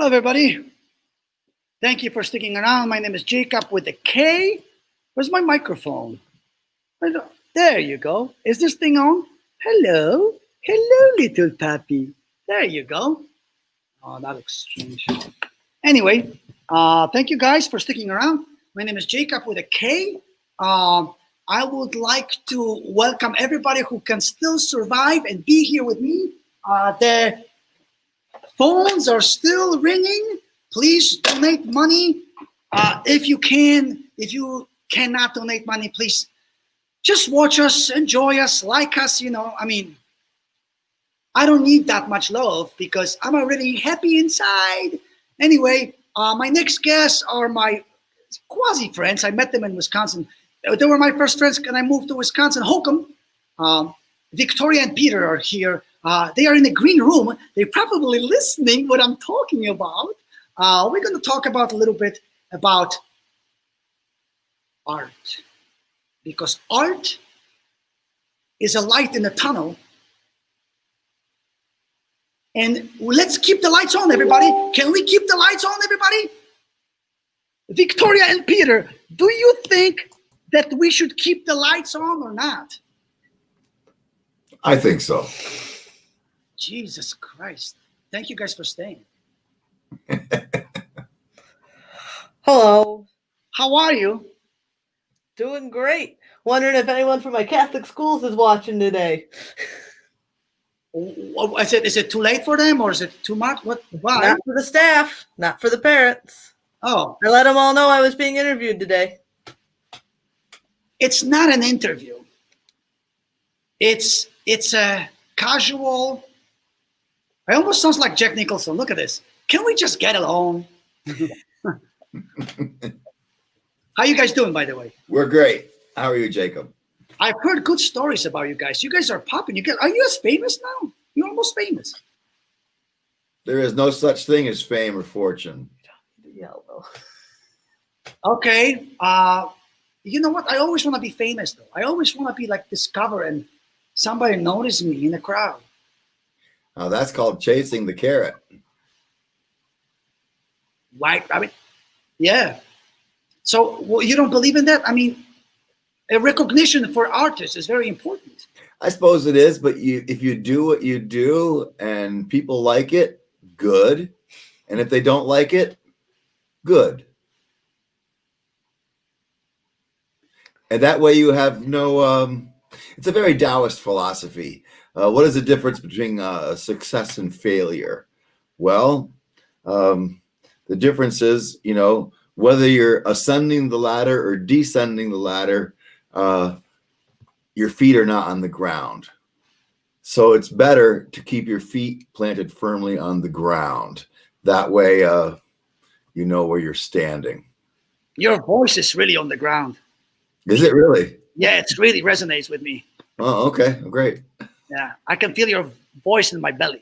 Hello, everybody. Thank you for sticking around. My name is Jacob with a K. Where's my microphone? There you go. Is this thing on? Hello. Hello, little puppy. There you go. Oh, that looks strange. Anyway, thank you guys for sticking around. My name is Jacob with a K. I would like to welcome everybody who can still survive and be here with me. The phones are still ringing. Please donate money. If you can, if you cannot donate money, please just watch us, enjoy us, like us. I mean, I don't need that much love because I'm already happy inside. Anyway, my next guests are my quasi friends. I met them in Wisconsin. They were my first friends when I moved to Wisconsin. Holcomb, Victoria and Peter are here. They are in the green room. They're probably listening what I'm talking about. We're going to talk about a little bit about art, because art is a light in the tunnel. And let's keep the lights on, everybody. Can we keep the lights on, everybody? Victoria and Peter, do you think that we should keep the lights on or not? I think so. Jesus Christ. Thank you guys for staying. Hello. How are you? Doing great. Wondering if anyone from my Catholic schools is watching today. Is it too late for them or is it too much? Why? Not for the staff, not for the parents. Oh. I let them all know I was being interviewed today. It's not an interview. It's a casual. It almost sounds like Jack Nicholson. Look at this. Can we just get along? How you guys doing, by the way? We're great. How are you, Jacob? I've heard good stories about you guys. You guys are popping. Are you as famous now? You're almost famous. There is no such thing as fame or fortune. Okay. You know what? I always want to be famous, though. I always want to be like discovered and somebody notice me in the crowd. That's called chasing the carrot. White rabbit. Yeah. So you don't believe in that? I mean, a recognition for artists is very important. I suppose it is, but if you do what you do and people like it, good. And if they don't like it, good. And that way you have no, it's a very Taoist philosophy. What is the difference between success and failure? Well, the difference is, whether you're ascending the ladder or descending the ladder, your feet are not on the ground. So it's better to keep your feet planted firmly on the ground. That way, you know where you're standing. Your voice is really on the ground. Is it really? Yeah, it really resonates with me. Oh, okay. Great. Yeah, I can feel your voice in my belly.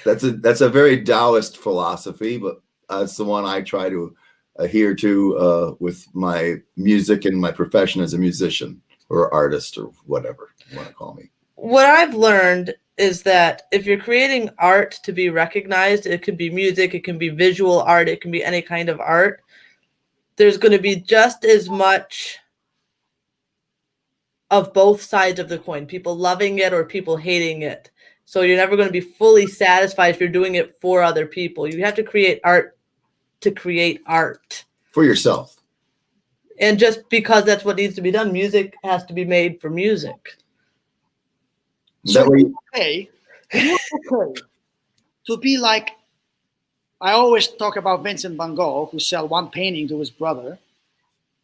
That's a very Taoist philosophy, but that's the one I try to adhere to with my music and my profession as a musician or artist or whatever you want to call me. What I've learned is that if you're creating art to be recognized, it could be music, it can be visual art, it can be any kind of art. There's going to be just as much of both sides of the coin, people loving it or people hating it. So you're never going to be fully satisfied if you're doing it for other people. You have to create art to create art. For yourself. And just because that's what needs to be done, music has to be made for music. So you're okay to be like, I always talk about Vincent van Gogh, who sold one painting to his brother.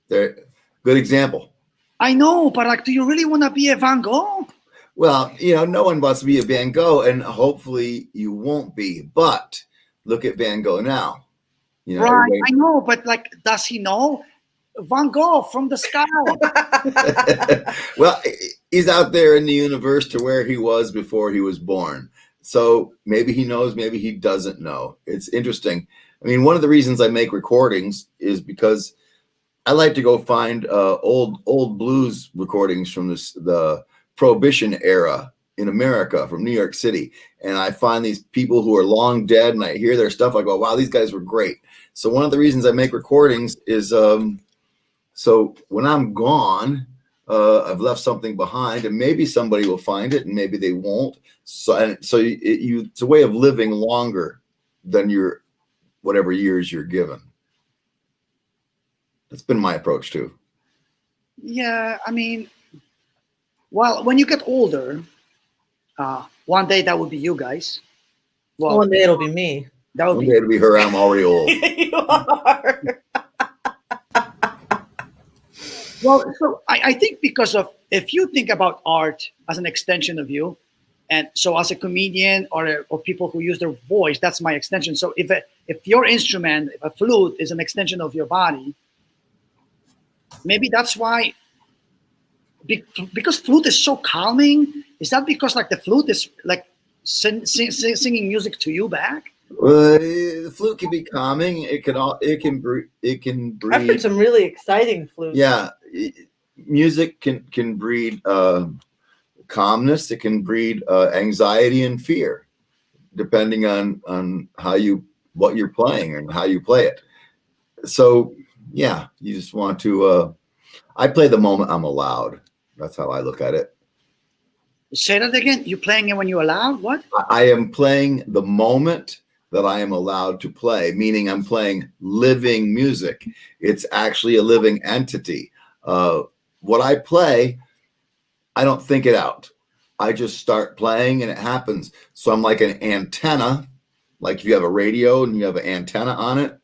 Good example. I know, but like, do you really want to be a Van Gogh? Well, no one wants to be a Van Gogh, and hopefully you won't be. But look at Van Gogh now. Right, I know, but like, does he know? Van Gogh from the sky. Well, he's out there in the universe to where he was before he was born. So maybe he knows, maybe he doesn't know. It's interesting. I mean, one of the reasons I make recordings is because I like to go find old blues recordings from the Prohibition era in America from New York City, and I find these people who are long dead, and I hear their stuff. I go, wow, these guys were great. So one of the reasons I make recordings is so when I'm gone, I've left something behind, and maybe somebody will find it, and maybe they won't. So it's a way of living longer than your whatever years you're given. That's been my approach too. Yeah, I mean, well, when you get older, one day that would be you guys. Well, One day it'll be me. that would One be. day to be her, I'm already old. You are. Well, so I think because of, if you think about art as an extension of you, and so as a comedian or people who use their voice, that's my extension. So if your instrument, if a flute is an extension of your body, maybe that's why, because flute is so calming. Is that because like the flute is like singing music to you back? The flute can be calming. It can breed. I've heard some really exciting flutes. Yeah, music can breed calmness. It can breed anxiety and fear, depending on what you're playing and how you play it. So yeah, you just want to. I play the moment I'm allowed. That's how I look at it. Say that again. You're playing it when you're allowed? What? I am playing the moment that I am allowed to play, meaning I'm playing living music. It's actually a living entity. What I play, I don't think it out. I just start playing and it happens. So I'm like an antenna, like if you have a radio and you have an antenna on it,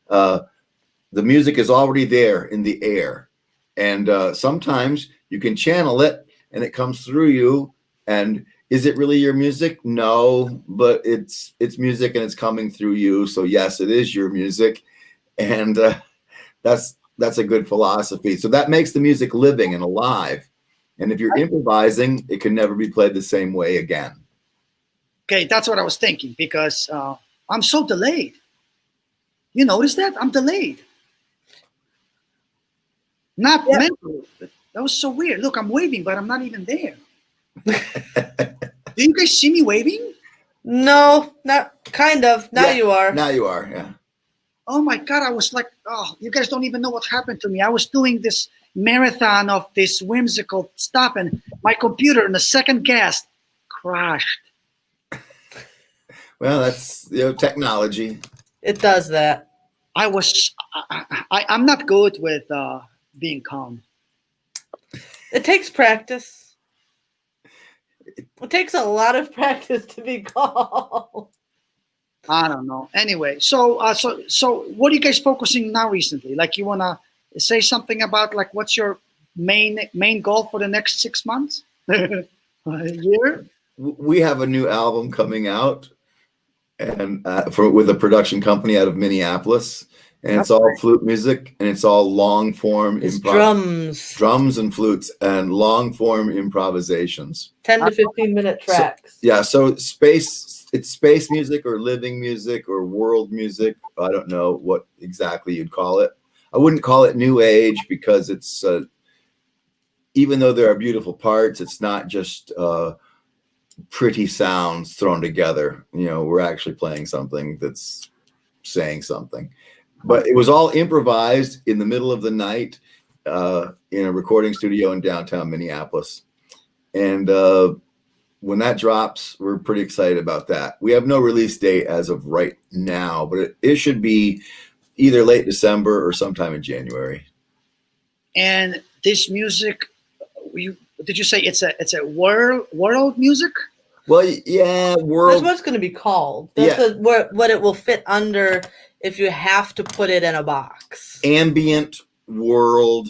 the music is already there in the air. And sometimes you can channel it and it comes through you. And is it really your music? No, but it's music and it's coming through you. So yes, it is your music. And that's a good philosophy. So that makes the music living and alive. And if you're improvising, it can never be played the same way again. Okay, that's what I was thinking, because I'm so delayed. You notice that? I'm delayed. Not mentally. That was so weird. Look, I'm waving, but I'm not even there. Do you guys see me waving? No, not kind of. Now you are. Now you are, yeah. Oh my God, I was like, oh, you guys don't even know what happened to me. I was doing this marathon of this whimsical stuff, and my computer in the second guest crashed. Well, that's technology. It does that. I'm not good with being calm. It takes practice. It takes a lot of practice to be calm. I don't know. Anyway, so what are you guys focusing now recently? Like, you wanna say something about like what's your main goal for the next 6 months? A year? We have a new album coming out, and with a production company out of Minneapolis, and it's all flute music, and it's all long form drums and flutes and long form improvisations. 10 to 15-minute tracks. So it's space music or living music or world music. I don't know what exactly you'd call it. I wouldn't call it new age, because it's even though there are beautiful parts, it's not just pretty sounds thrown together. We're actually playing something that's saying something. But it was all improvised in the middle of the night in a recording studio in downtown Minneapolis. And when that drops, we're pretty excited about that. We have no release date as of right now, but it should be either late December or sometime in January. And this music, did you say it's a world music? Well, yeah, world. That's what it's going to be called. That's what it will fit under if you have to put it in a box. Ambient world.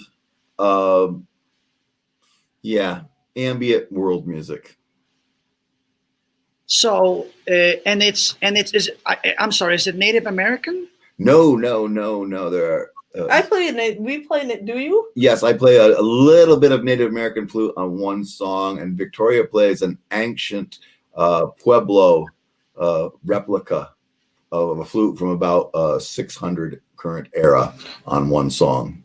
Ambient world music. So, I'm sorry, is it Native American? No. There are. We play it. Do you? Yes, I play a little bit of Native American flute on one song, and Victoria plays an ancient Pueblo replica of a flute from about 600 current era on one song.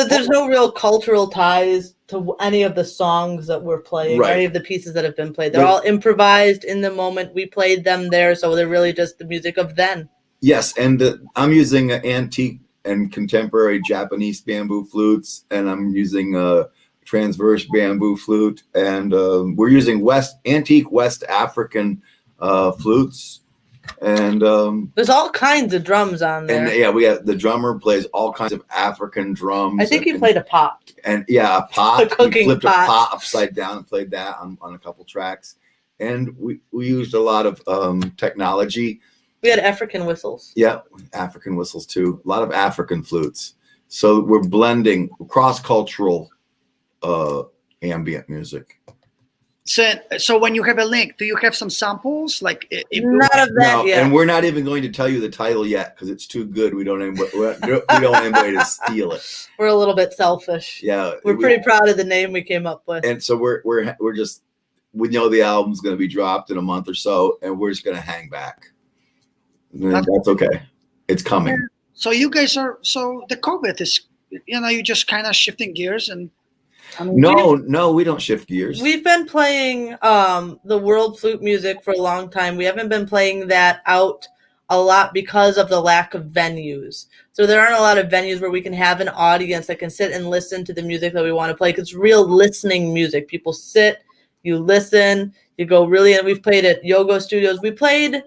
There's no real cultural ties to any of the songs that we're playing, or Right. any of the pieces that have been played. They're all improvised in the moment. We played them there, so they're really just the music of then. Yes, and I'm using antique and contemporary Japanese bamboo flutes, and I'm using a transverse bamboo flute, and we're using antique West African flutes, and There's all kinds of drums on there. and yeah, we have the drummer plays all kinds of African drums. I think he played a pot. And yeah, a pot. A cooking we flipped pot. a pot upside down and played that on a couple tracks, and we used a lot of technology. We had African whistles. Yeah, African whistles too. A lot of African flutes. So we're blending cross-cultural ambient music. So when you have a link, do you have some samples? Like None of that yet. And we're not even going to tell you the title yet because it's too good. We don't want anybody to steal it. We're a little bit selfish. Yeah, We're pretty proud of the name we came up with. And so we're just, we know the album's going to be dropped in a month or so, and we're just going to hang back. And that's okay. It's coming. So you guys are, so the COVID is, you're just kind of shifting gears, and I mean, No, we don't shift gears. We've been playing the world flute music for a long time. We haven't been playing that out a lot because of the lack of venues. So there aren't a lot of venues where we can have an audience that can sit and listen to the music that we want to play. 'Cause it's real listening music. People sit, you listen, you go really, and we've played at yoga studios. We played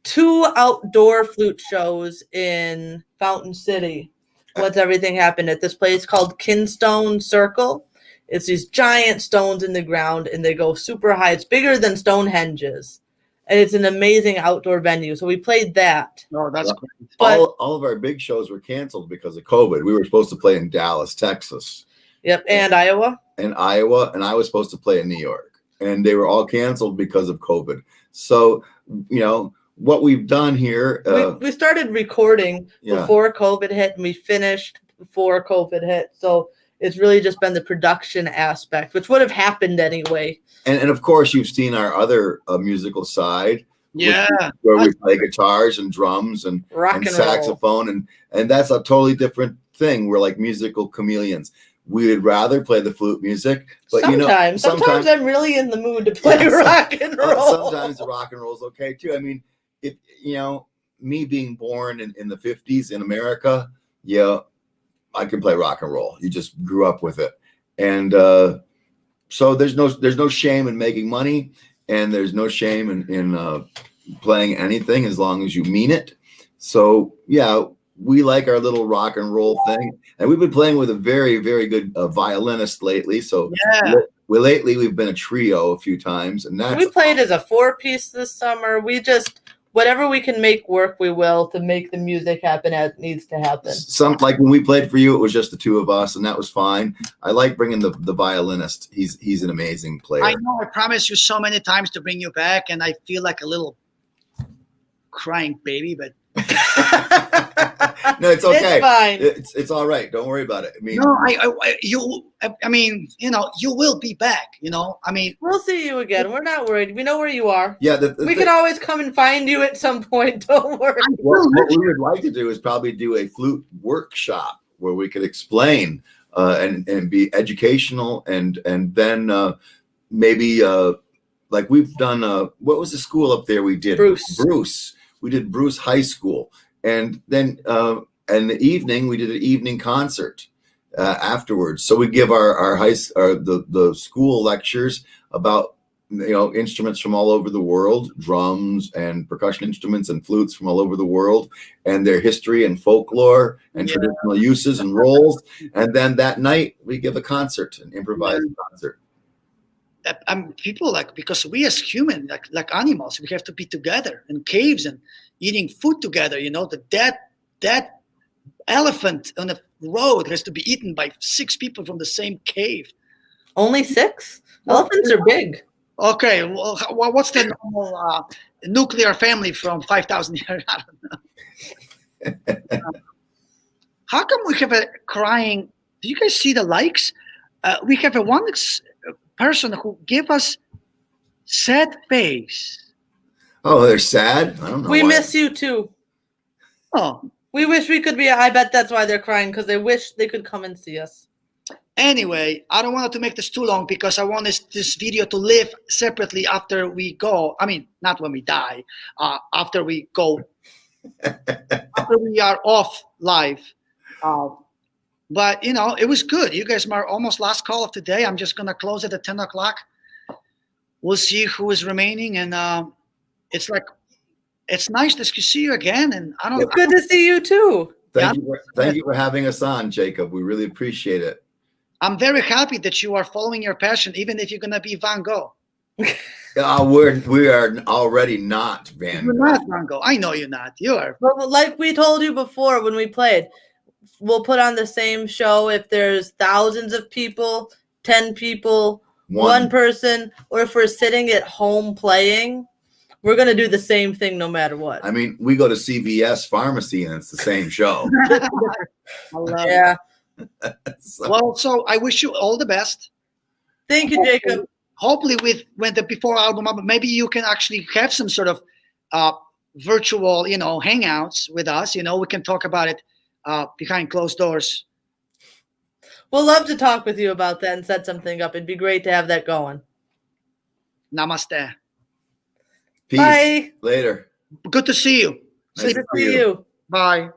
2 outdoor flute shows in Fountain City. Once everything happened at this place called Kinstone Circle. It's these giant stones in the ground, and they go super high. It's bigger than Stonehenge's, and it's an amazing outdoor venue. So we played that. Oh, that's great. But all of our big shows were canceled because of COVID. We were supposed to play in Dallas, Texas, yep, and Iowa. and Iowa, and I was supposed to play in New York, and they were all canceled because of COVID. So, what we've done here, We started recording Yeah. before COVID hit, and we finished before COVID hit. So it's really just been the production aspect, which would have happened anyway. and of course you've seen our other musical side, Yeah. where we play guitars and drums and Rock and and roll. saxophone, and that's a totally different thing. We're like musical chameleons. We would rather play the flute music, but Sometimes I'm really in the mood to play Yeah, rock and roll. sometimes the rock and roll is okay too. I mean, if me being born in the 50s in America, I can play rock and roll. You just grew up with it, and so there's no shame in making money, and there's no shame in playing anything as long as you mean it. So we like our little rock and roll thing, and we've been playing with a very, very good violinist lately. So lately we've been a trio a few times, and We played as a 4-piece this summer. We just, whatever we can make work, we will, to make the music happen as it needs to happen. Like when we played for you, it was just the 2 of us, and that was fine. I like bringing the violinist. He's an amazing player. I know I promised you so many times to bring you back, and I feel like a little crying baby, but No, it's okay. It's fine. It's all right. Don't worry about it. I mean, no, you will be back. I mean, We'll see you again. We're not worried. We know where you are. yeah. We can always come and find you at some point. Don't worry. What we would like to do is probably do a flute workshop where we could explain and be educational, and then maybe like we've done. What was the school up there we did? Bruce. We did Bruce High School, and then in the evening we did an evening concert afterwards. So we give the school lectures about instruments from all over the world, drums and percussion instruments and flutes from all over the world, and their history and folklore and traditional uses and roles. And then that night we give a concert, an improvised concert. People because we as humans, like animals, we have to be together in caves and eating food together. That elephant on the road has to be eaten by 6 people from the same cave. Only 6? Elephants are big. Okay, well, what's the normal nuclear family from 5,000 years? I don't know. How come we have a crying? Do you guys see the likes? We have one person who gave us sad face. Oh, they're sad. I don't know. We why. miss you too. Oh, We wish we could be. I bet that's why they're crying, because they wish they could come and see us. Anyway, I don't want to make this too long because I want this video to live separately after we go. I mean, not when we die, after we go, after we are off live. But, you know, it was good. You guys are almost last call of today. I'm just going to close it at 10 o'clock. We'll see who is remaining. And it's like, it's nice to see you again. And I don't It's good to see you too. Thank you for having us on, Jacob. We really appreciate it. I'm very happy that you are following your passion, even if you're going to be Van Gogh. We are already not Van You're Gogh. not Van Gogh. I know you're not. You are. But like we told you before when we played, we'll put on the same show if there's thousands of people, 10 people, one person, or if we're sitting at home playing, we're going to do the same thing no matter what. I mean, we go to CVS pharmacy and it's the same show. I love Yeah. So I wish you all the best. Thank you, Jacob. Hopefully when the before album, maybe you can actually have some sort of virtual, you know, hangouts with us. You know, we can talk about it behind closed doors. We'll love to talk with you about that and set something up. It'd be great to have that going. Namaste. Peace. Bye. Later. Good to see you. Good to see you. Bye.